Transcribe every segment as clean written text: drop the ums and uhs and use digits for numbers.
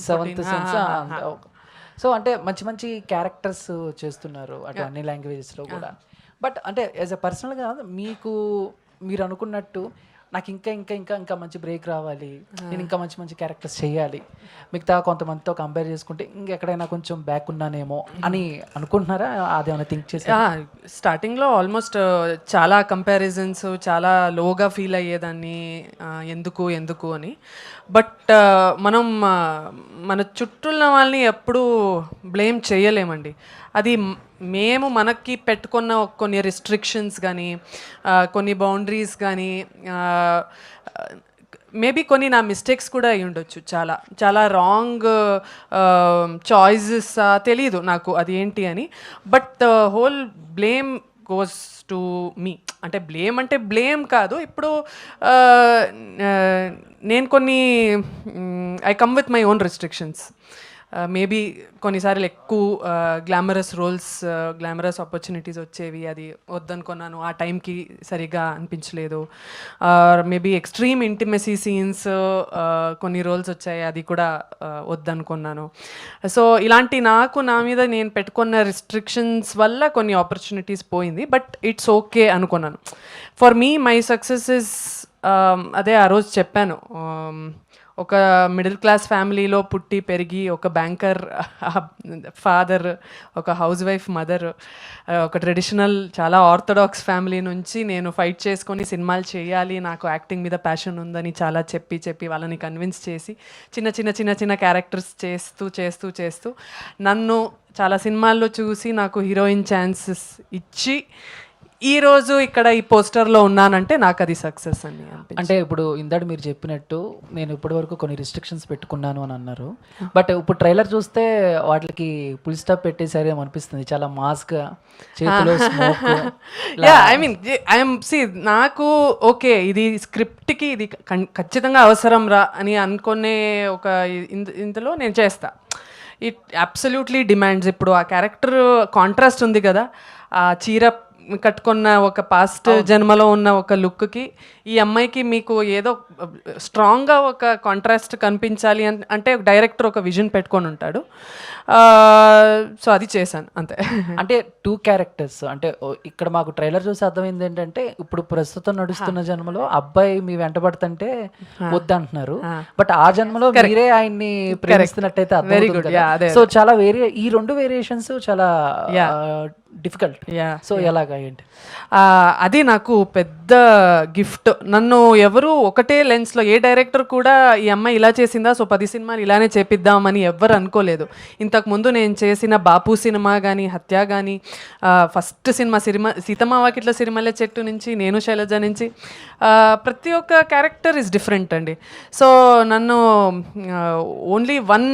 Seventh sense. So అంటే మంచి మంచి క్యారెక్టర్స్ చేస్తున్నారు అటు అన్ని లాంగ్వేజెస్లో కూడా. బట్ అంటే యాజ్ ఎ పర్సనల్గా మీకు మీరు అనుకున్నట్టు నాకు ఇంకా ఇంకా ఇంకా ఇంకా మంచి బ్రేక్ రావాలి, నేను ఇంకా మంచి మంచి క్యారెక్టర్స్ చేయాలి, మిగతా కొంతమందితో కంపేర్ చేసుకుంటే ఇంకెక్కడైనా కొంచెం బ్యాక్ ఉన్నానేమో అని అనుకుంటున్నారా? అదేమైనా థింక్ చేసి? స్టార్టింగ్లో ఆల్మోస్ట్ చాలా కంపారిజన్స్, చాలా లోగా ఫీల్ అయ్యేదాన్ని, ఎందుకు ఎందుకు అని. బట్ మనం మన చుట్టూ ఉన్న వాళ్ళని ఎప్పుడూ బ్లేమ్ చేయలేమండి. అది మేము మనకి పెట్టుకున్న కొన్ని రిస్ట్రిక్షన్స్ కానీ, కొన్ని బౌండరీస్ కానీ, మేబీ కొన్ని నా మిస్టేక్స్ కూడా అయి ఉండొచ్చు. చాలా చాలా రాంగ్ చాయిసెస్, తెలీదు నాకు అది ఏంటి అని. But the whole blame goes to me. అంటే బ్లేమ్ కాదు, ఇప్పుడు నేను కొన్ని I come with my own restrictions. Maybe కొన్నిసార్లు ఎక్కువ గ్లామరస్ రోల్స్, గ్లామరస్ ఆపర్చునిటీస్ వచ్చేవి, అది వద్దనుకున్నాను, ఆ టైంకి సరిగ్గా అనిపించలేదు. మేబీ ఎక్స్ట్రీమ్ ఇంటిమసీ సీన్స్ కొన్ని రోల్స్ వచ్చాయి, అది కూడా వద్దనుకున్నాను. సో ఇలాంటి నా మీద నేను పెట్టుకున్న రిస్ట్రిక్షన్స్ వల్ల కొన్ని ఆపర్చునిటీస్ పోయింది. బట్ ఇట్స్ ఓకే అనుకున్నాను. For me my success is, అదే ఆ రోజు చెప్పాను, ఒక మిడిల్ క్లాస్ ఫ్యామిలీలో పుట్టి పెరిగి, ఒక బ్యాంకర్ ఫాదర్, ఒక హౌస్ వైఫ్ మదర్, ఒక ట్రెడిషనల్ చాలా ఆర్థడాక్స్ ఫ్యామిలీ నుంచి నేను ఫైట్ చేసుకొని సినిమాలు చేయాలి, నాకు యాక్టింగ్ మీద ప్యాషన్ ఉందని చాలా చెప్పి వాళ్ళని కన్విన్స్ చేసి చిన్న క్యారెక్టర్స్ చేస్తూ నన్ను చాలా సినిమాల్లో చూసి నాకు హీరోయిన్ ఛాన్సెస్ ఇచ్చి ఈరోజు ఇక్కడ ఈ పోస్టర్లో ఉన్నానంటే నాకు అది సక్సెస్ అని అనిపించింది. అంటే ఇప్పుడు ఇందాక మీరు చెప్పినట్టు నేను ఇప్పటి వరకు కొన్ని రిస్ట్రిక్షన్స్ పెట్టుకున్నాను అని అన్నారు. బట్ ఇప్పుడు ట్రైలర్ చూస్తే వాటికి ఫుల్ స్టాప్ పెట్టేసారి అనిపిస్తుంది, చాలా మాస్గా, చేతిలో స్మోక్. నాకు ఓకే, ఇది స్క్రిప్ట్కి ఇది ఖచ్చితంగా అవసరం రా అని అనుకునే ఒక ఇందులో నేను చేస్తా. It absolutely demands. ఇప్పుడు ఆ క్యారెక్టర్ కాంట్రాస్ట్ ఉంది కదా, ఆ చీర కట్టుకున్న ఒక పాస్ట్ జన్మలో ఉన్న ఒక లుక్కి ఈ అమ్మాయికి మీకు ఏదో స్ట్రాంగ్గా ఒక కాంట్రాస్ట్ కనిపించాలి అంటే డైరెక్టర్ ఒక విజన్ పెట్టుకొని ఉంటాడు. సో అది చేశాను అంతే. అంటే 2 క్యారెక్టర్స్, అంటే ఇక్కడ మాకు ట్రైలర్ చూసి అర్థమైంది ఏంటంటే, ఇప్పుడు ప్రస్తుతం నడుస్తున్న జన్మలో అబ్బాయి మీ వెంటబడుతుంటే వద్దంటున్నారు, బట్ ఆ జన్మలో మీరే ఆయన్ని ప్రేమిస్తున్నట్టయితే అర్థం. సో చాలా ఈ 2 వేరియేషన్స్ చాలా డిఫికల్ట్. సో ఎలాగా ఏంటి? అది నాకు పెద్ద గిఫ్ట్. నన్ను ఎవరు ఒకటే లెన్స్లో, ఏ డైరెక్టర్ కూడా ఈ అమ్మాయి ఇలా చేసిందా సో 10 సినిమాలు ఇలానే చేపిద్దామని ఎవ్వరు అనుకోలేదు. ఇంతకుముందు నేను చేసిన బాపు సినిమా కానీ, హత్య కానీ, ఫస్ట్ సినిమా సీతమ్మ వాకిట్ల సిరిమల్లె చెట్టు నుంచి, నేను శైలజ నుంచి, ప్రతి ఒక్క క్యారెక్టర్ ఇస్ డిఫరెంట్ అండి. సో నన్ను ఓన్లీ వన్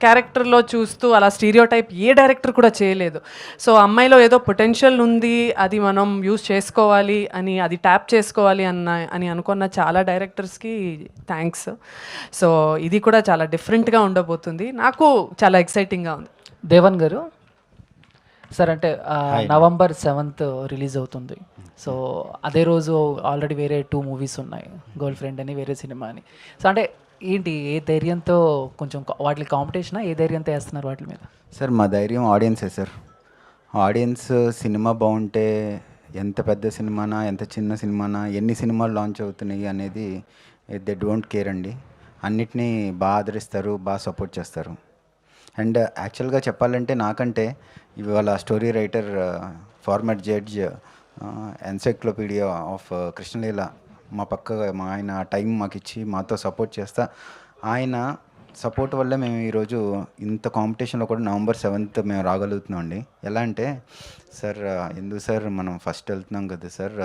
క్యారెక్టర్లో చూస్తూ అలా స్టీరియోటైప్ ఏ డైరెక్టర్ కూడా చేయలేదు. సో అమ్మాయిలో ఏదో పొటెన్షియల్ ఉంది, అది మనం యూజ్ చేసుకోవాలి అని, అది ట్యాప్ చేసుకోవాలి అని అనుకున్న చాలా డైరెక్టర్స్కి థ్యాంక్స్. సో ఇది కూడా చాలా డిఫరెంట్గా ఉండబోతుంది, నాకు చాలా ఎక్సైటింగ్గా ఉంది. దేవన్ గారు సార్, అంటే November 7th రిలీజ్ అవుతుంది. సో అదే రోజు ఆల్రెడీ వేరే 2 మూవీస్ ఉన్నాయి, గర్ల్ ఫ్రెండ్ అని, వేరే సినిమా అని. సో అంటే ఏంటి, ఏ ధైర్యంతో, కొంచెం వాటి కాంపిటీషనా, ఏ ధైర్యంతో వేస్తున్నారు వాటి మీద? సార్ మా ధైర్యం ఆడియన్సే సార్. ఆడియన్స్ సినిమా బాగుంటే ఎంత పెద్ద సినిమానా, ఎంత చిన్న సినిమానా, ఎన్ని సినిమాలు లాంచ్ అవుతున్నాయి అనేది దే డోంట్ కేర్ అండి. అన్నిటినీ బాగా ఆదరిస్తారు, బాగా సపోర్ట్ చేస్తారు. అండ్ యాక్చువల్గా చెప్పాలంటే నాకంటే ఇవాళ story writer, format judge, encyclopedia of Krishna Leela మా ఆయన టైం మాకు ఇచ్చి మాతో సపోర్ట్ చేస్తా, ఆయన సపోర్ట్ వల్ల మేము ఈరోజు ఇంత కాంపిటీషన్లో కూడా November 7th మేము రాగలుగుతున్నాం అండి. ఎలా అంటే సార్, ఎందుకు సార్ మనం ఫస్ట్ వెళ్తున్నాం కదా సార్,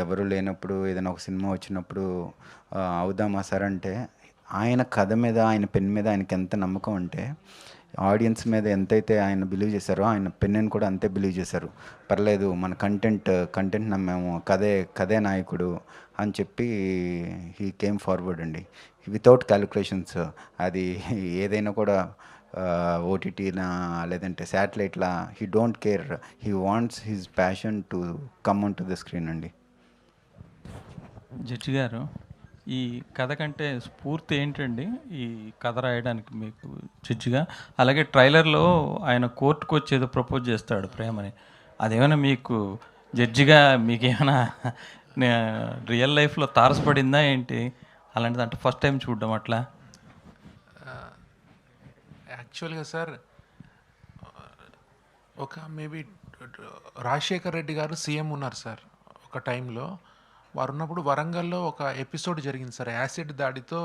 ఎవరు లేనప్పుడు ఏదైనా ఒక సినిమా వచ్చినప్పుడు అవుదామా సార్ అంటే, ఆయన కథ మీద, ఆయన పెన్ మీద ఆయనకి ఎంత నమ్మకం అంటే, ఆడియన్స్ మీద ఎంతైతే ఆయన బిలీవ్ చేశారో ఆయన పెన్నెని కూడా అంతే బిలీవ్ చేశారు. పర్లేదు మన కంటెంట్ నమ్మాము, కథే నాయకుడు అని చెప్పి హీ కేమ్ ఫార్వర్డ్ అండి, వితౌట్ క్యాలిక్యులేషన్స్. అది ఏదైనా కూడా ఓటీటీనా లేదంటే శాటిలైట్లా, he don't care, he wants his passion to come on to the screen అండి. జడ్జి గారు, ఈ కథ కంటే స్ఫూర్తి ఏంటండి ఈ కథ రాయడానికి మీకు చిచ్చుగా? అలాగే ట్రైలర్లో ఆయన కోర్టుకు వచ్చి ఏదో ప్రపోజ్ చేస్తాడు ప్రేమని, అదేమైనా మీకు జడ్జిగా మీకేమైనా రియల్ లైఫ్లో తారసపడిందా ఏంటి? అలాంటిది అంటే ఫస్ట్ టైం చూడడం అట్లా. యాక్చువల్గా సార్ ఒక మేబీ రాజశేఖర్ రెడ్డి గారు సీఎం ఉన్నారు సార్ ఒక టైంలో. వారు ఉన్నప్పుడు వరంగల్లో ఒక ఎపిసోడ్ జరిగింది సార్, యాసిడ్ దాడితో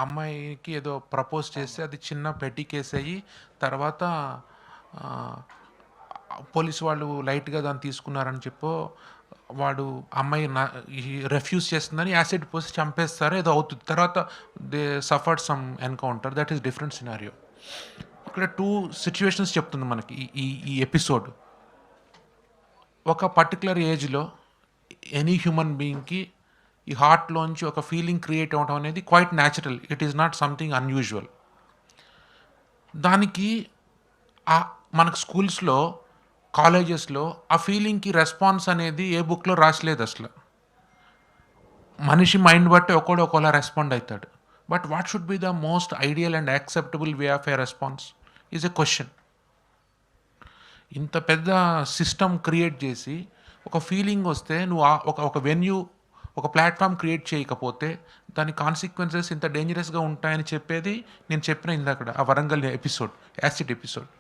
అమ్మాయికి ఏదో ప్రపోజ్ చేస్తే అది చిన్న పెట్టి కేసు అయ్యి తర్వాత పోలీసు వాళ్ళు లైట్గా దాన్ని తీసుకున్నారని చెప్పో వాడు అమ్మాయి రెఫ్యూజ్ చేస్తుందని యాసిడ్ పోసి చంపేస్తారు ఏదో అవుతుంది. తర్వాత they suffered some encounter, that is different scenario. ఇక్కడ 2 సిచ్యువేషన్స్ చెప్తుంది మనకి ఈ ఎపిసోడ్. ఒక పర్టికులర్ ఏజ్లో ఎనీ హ్యూమన్ బీయింగ్కి ఈ హార్ట్లోంచి ఒక ఫీలింగ్ క్రియేట్ అవ్వడం అనేది quite natural, it is not something unusual. దానికి మనకు స్కూల్స్లో కాలేజెస్లో ఆ ఫీలింగ్కి రెస్పాన్స్ అనేది ఏ బుక్లో రాసలేదు అసలు. మనిషి మైండ్ బట్టి ఒకలా రెస్పాండ్ అవుతాడు. But what should be the most ideal and acceptable way of A response is a question. ఇంత పెద్ద సిస్టమ్ క్రియేట్ చేసి ఒక ఫీలింగ్ వస్తే నువ్వు ఒక వెన్యూ ఒక ప్లాట్ఫామ్ క్రియేట్ చేయకపోతే దాని కాన్సిక్వెన్సెస్ ఇంత డేంజరస్గా ఉంటాయని చెప్పేది నేను చెప్పిన ఇందాక ఆ వరంగల్ ఎపిసోడ్, యాసిడ్ ఎపిసోడ్.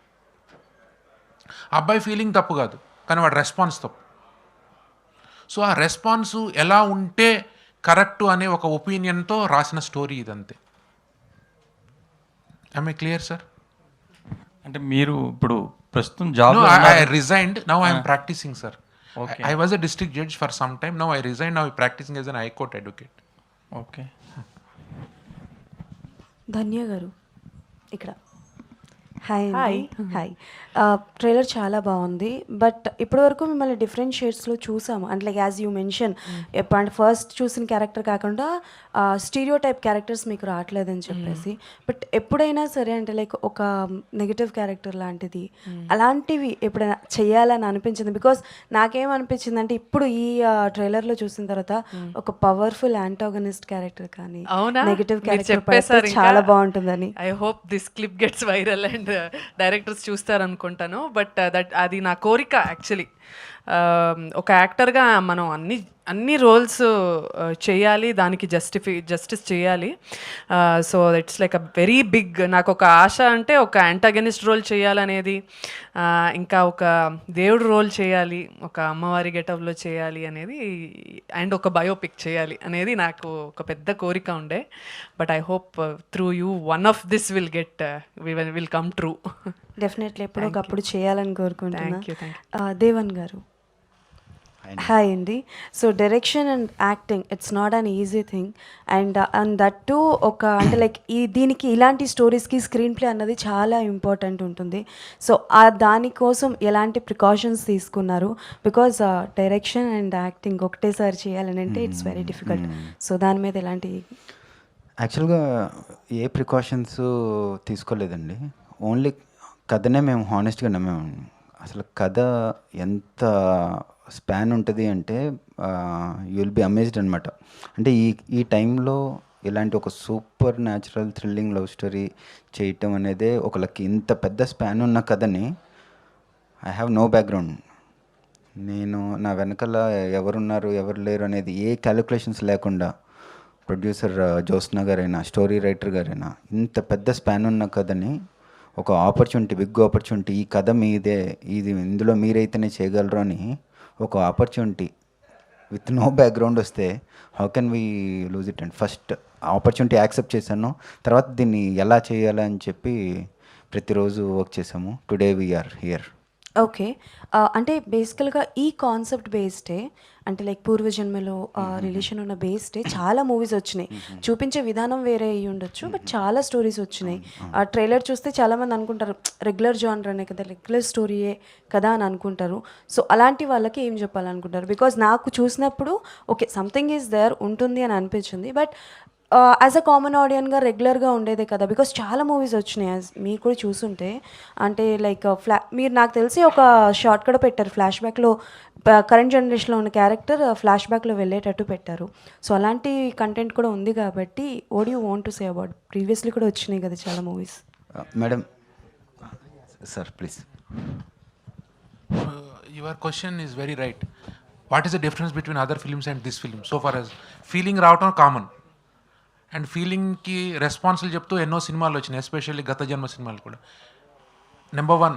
అబ్బాయి ఫీలింగ్ తప్పు కాదు, కానీ వాడి రెస్పాన్స్ తప్పు. సో ఆ రెస్పాన్సు ఎలా ఉంటే కరెక్ట్ అనే ఒక ఒపీనియన్తో రాసిన స్టోరీ ఇదంతే. I clear sir? అంటే మీరు ఇప్పుడు ప్రస్తుతం job I resigned, now I am practicing sir. Okay. I was a district judge for some time, now I resigned, now I am practicing as an high court advocate. Okay. Dhanya గారు ఇక్కడ. Hi hi. Trailer చాలా బాగుంది, but ఇప్పటివరకు మిమ్మల్ని different షేడ్స్లో చూసాము. అంటే like as you mention, అంటే first చూసిన క్యారెక్టర్ కాకుండా స్టీరియో టైప్ క్యారెక్టర్స్ మీకు రావట్లేదని చెప్పేసి. బట్ ఎప్పుడైనా సరే అంటే లైక్ ఒక నెగిటివ్ క్యారెక్టర్ లాంటిది అలాంటివి ఎప్పుడైనా చెయ్యాలని అనిపించింది? బికాస్ నాకేమనిపించింది అంటే ఇప్పుడు ఈ ట్రైలర్లో చూసిన తర్వాత ఒక పవర్ఫుల్ యాంటాగనిస్ట్ క్యారెక్టర్ కానీ నెగిటివ్ క్యారెక్టర్ చాలా బాగుంటుందని. I hope this clip gets viral and directors చూస్తారనుకుంటాను. బట్ అది నా కోరిక యాక్చువల్లీ. ఒక యాక్టర్గా మనం అన్ని రోల్స్ చేయాలి, దానికి జస్టిస్ చేయాలి. So it's like a very big, నాకు ఒక ఆశ అంటే ఒక యాంటాగనిస్ట్ రోల్ చేయాలనేది, ఇంకా ఒక దేవుడు రోల్ చేయాలి, ఒక అమ్మవారి గెటప్లో చేయాలి అనేది, అండ్ ఒక బయోపిక్ చేయాలి అనేది నాకు ఒక పెద్ద కోరిక ఉండే. But I hope through you one of this will come true. Definitely ఎప్పుడో ఒకప్పుడు చేయాలని కోరుకుంటున్నా. Thank you. దేవన్ గారు. హాయ్ అండి. So direction and acting it's not an easy thing, and that to ఒక అంటే లైక్ దీనికి ఇలాంటి స్టోరీస్కి స్క్రీన్ ప్లే అన్నది చాలా ఇంపార్టెంట్ ఉంటుంది. సో దానికోసం ఎలాంటి ప్రికాషన్స్ తీసుకున్నారు? బికాజ్ డైరెక్షన్ అండ్ యాక్టింగ్ ఒకటేసారి చేయాలని అంటే ఇట్స్ వెరీ డిఫికల్ట్. సో దాని మీద ఎలాంటి యాక్చువల్గా ఏ ప్రికాషన్స్ తీసుకోలేదండి. ఓన్లీ కథనే మేము హానెస్ట్గా నమ్మాము. అసలు కథ ఎంత స్పాన్ ఉంటుంది అంటే యూ విల్ బి అమేజ్డ్ అనమాట. అంటే ఈ టైంలో ఇలాంటి ఒక super natural thrilling love story చేయటం అనేదే ఒక లక్. ఇంత పెద్ద స్పాన్ ఉన్న కథని ఐ హ్యావ్ నో బ్యాక్గ్రౌండ్. నేను నా వెనకాల ఎవరున్నారు ఎవరు లేరు అనేది ఏ క్యాలిక్యులేషన్స్ లేకుండా ప్రొడ్యూసర్ జ్యోత్స్న గారైనా స్టోరీ రైటర్ గారైనా ఇంత పెద్ద స్పాన్ ఉన్న కథని ఒక ఆపర్చునిటీ, బిగ్ ఆపర్చునిటీ, ఈ కథ మీదే, ఇందులో మీరైతేనే చేయగలరు అని ఒక ఆపర్చునిటీ విత్ నో బ్యాక్గ్రౌండ్ వస్తే how can we lose it? And first opportunity accept చేశాను, తర్వాత దీన్ని ఎలా చేయాలని చెప్పి ప్రతిరోజు వర్క్ చేసాము. Today we are here. ఓకే. అంటే బేసికల్గా ఈ కాన్సెప్ట్ బేస్డే, అంటే లైక్ పూర్వజన్మలో రిలేషన్ ఉన్న బేస్డే చాలా మూవీస్ వచ్చినాయి. చూపించే విధానం వేరే అయ్యి ఉండొచ్చు, బట్ చాలా స్టోరీస్ వచ్చినాయి. ఆ ట్రైలర్ చూస్తే చాలామంది అనుకుంటారు రెగ్యులర్ జానర్ అనే కదా, రెగ్యులర్ స్టోరీయే కదా అని అనుకుంటారు. సో అలాంటి వాళ్ళకి ఏం చెప్పాలనుకుంటారు? బికాజ్ నాకు చూసినప్పుడు ఓకే సంథింగ్ ఈజ్ దేర్ ఉంటుంది అని అనిపించింది, బట్ యాజ్ అ కామన్ ఆడియన్గా రెగ్యులర్గా ఉండేదే కదా, బికాస్ చాలా మూవీస్ వచ్చినాయి as మీరు కూడా చూసుంటే. అంటే లైక్ మీరు నాకు తెలిసి ఒక షార్ట్ కూడా పెట్టారు ఫ్లాష్ బ్యాక్లో, కరెంట్ జనరేషన్లో ఉన్న క్యారెక్టర్ ఫ్లాష్ బ్యాక్లో వెళ్ళేటట్టు పెట్టారు. సో అలాంటి కంటెంట్ కూడా ఉంది కాబట్టి what you want to say about, previously కూడా వచ్చినాయి కదా చాలా movies. Madam sir please. Your question is very right. What is the difference between other films and this film? So far as feeling రావటం common, and ఫీలింగ్కి రెస్పాన్సులు చెప్తూ ఎన్నో సినిమాలు వచ్చినాయి, ఎస్పెషల్లీ గత జన్మ సినిమాలు కూడా. నెంబర్ 1